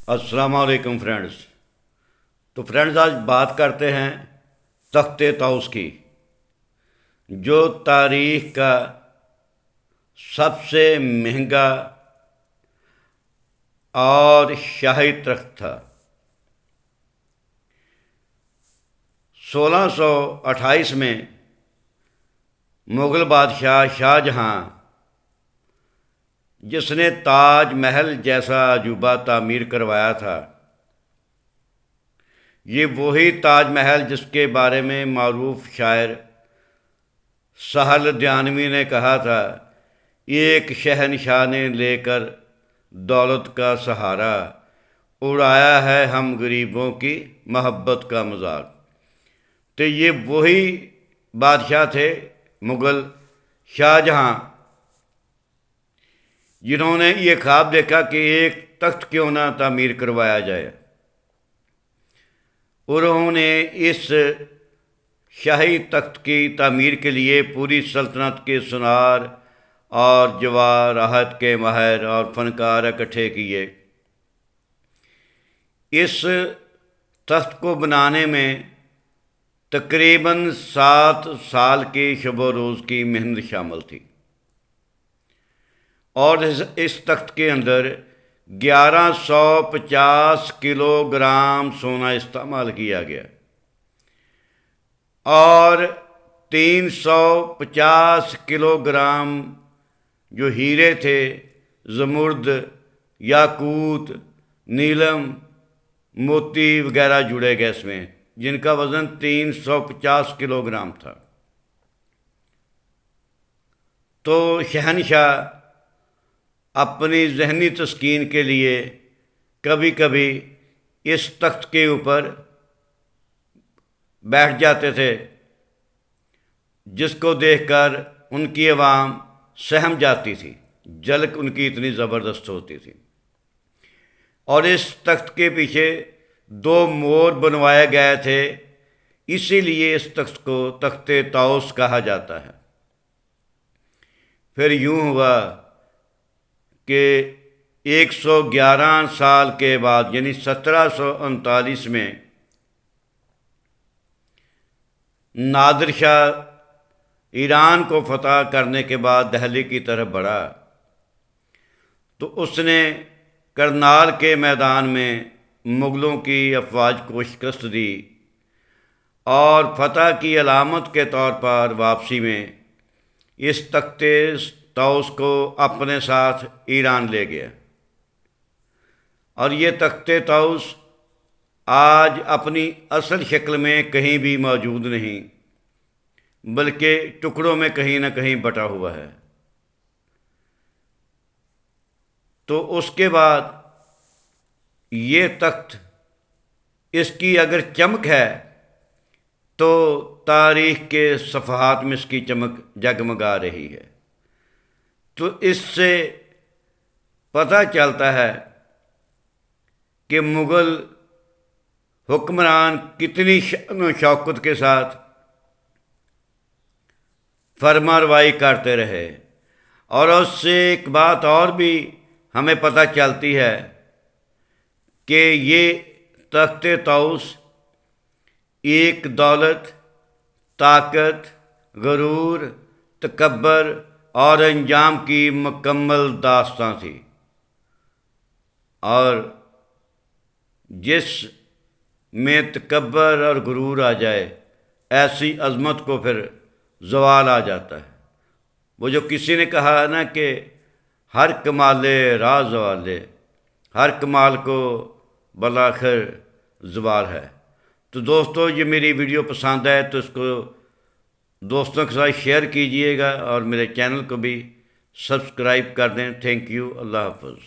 السلام علیکم فرینڈز۔ تو فرینڈز آج بات کرتے ہیں تخت طاؤس کی، جو تاریخ کا سب سے مہنگا اور شاہی تخت تھا۔ 1628 میں مغل بادشاہ شاہ جہاں، جس نے تاج محل جیسا عجوبہ تعمیر کروایا تھا، یہ وہی تاج محل جس کے بارے میں معروف شاعر سہل دیانوی نے کہا تھا، ایک شہنشاہ نے لے کر دولت کا سہارا، اڑایا ہے ہم غریبوں کی محبت کا مذاق۔ تو یہ وہی بادشاہ تھے مغل شاہ جہاں، جنہوں نے یہ خواب دیکھا کہ ایک تخت کیوں نہ تعمیر کروایا جائے۔ انہوں نے اس شاہی تخت کی تعمیر کے لیے پوری سلطنت کے سونار اور جواہرات کے ماہر اور فنکار اکٹھے کیے۔ اس تخت کو بنانے میں تقریباً 7 سال کی شب و روز کی محنت شامل تھی، اور اس تخت کے اندر 1150 کلو گرام سونا استعمال کیا گیا، اور 350 کلو گرام جو ہیرے تھے، زمرد، یاقوت، نیلم، موتی وغیرہ جڑے گئے اس میں، جن کا وزن 350 کلو گرام تھا۔ تو شہنشاہ اپنی ذہنی تسکین کے لیے کبھی کبھی اس تخت کے اوپر بیٹھ جاتے تھے، جس کو دیکھ کر ان کی عوام سہم جاتی تھی، جھلک ان کی اتنی زبردست ہوتی تھی۔ اور اس تخت کے پیچھے 2 مور بنوائے گئے تھے، اسی لیے اس تخت کو تخت طاؤس کہا جاتا ہے۔ پھر یوں ہوا کہ 111 سال کے بعد، یعنی 1739 میں، نادر شاہ ایران کو فتح کرنے کے بعد دہلی کی طرف بڑھا، تو اس نے کرنال کے میدان میں مغلوں کی افواج کو شکست دی، اور فتح کی علامت کے طور پر واپسی میں اس تخت طاؤس کو اپنے ساتھ ایران لے گیا۔ اور یہ تخت طاؤس آج اپنی اصل شکل میں کہیں بھی موجود نہیں، بلکہ ٹکڑوں میں کہیں نہ کہیں بٹا ہوا ہے۔ تو اس کے بعد یہ تخت، اس کی اگر چمک ہے تو تاریخ کے صفحات میں اس کی چمک جگمگا رہی ہے۔ تو اس سے پتہ چلتا ہے کہ مغل حکمران کتنی شان و شوکت کے ساتھ فرما روائی کرتے رہے۔ اور اس سے ایک بات اور بھی ہمیں پتہ چلتی ہے کہ یہ تخت طاؤس ایک دولت، طاقت، غرور، تکبر اور انجام کی مکمل داستان تھی، اور جس میں تکبر اور غرور آ جائے، ایسی عظمت کو پھر زوال آ جاتا ہے۔ وہ جو کسی نے کہا ہے نا کہ ہر کمال راز زوال، ہر کمال کو بالآخر زوال ہے۔ تو دوستو، یہ میری ویڈیو پسند ہے تو اس کو دوستوں کے ساتھ شیئر کیجئے گا، اور میرے چینل کو بھی سبسکرائب کر دیں۔ تھینک یو، اللہ حافظ۔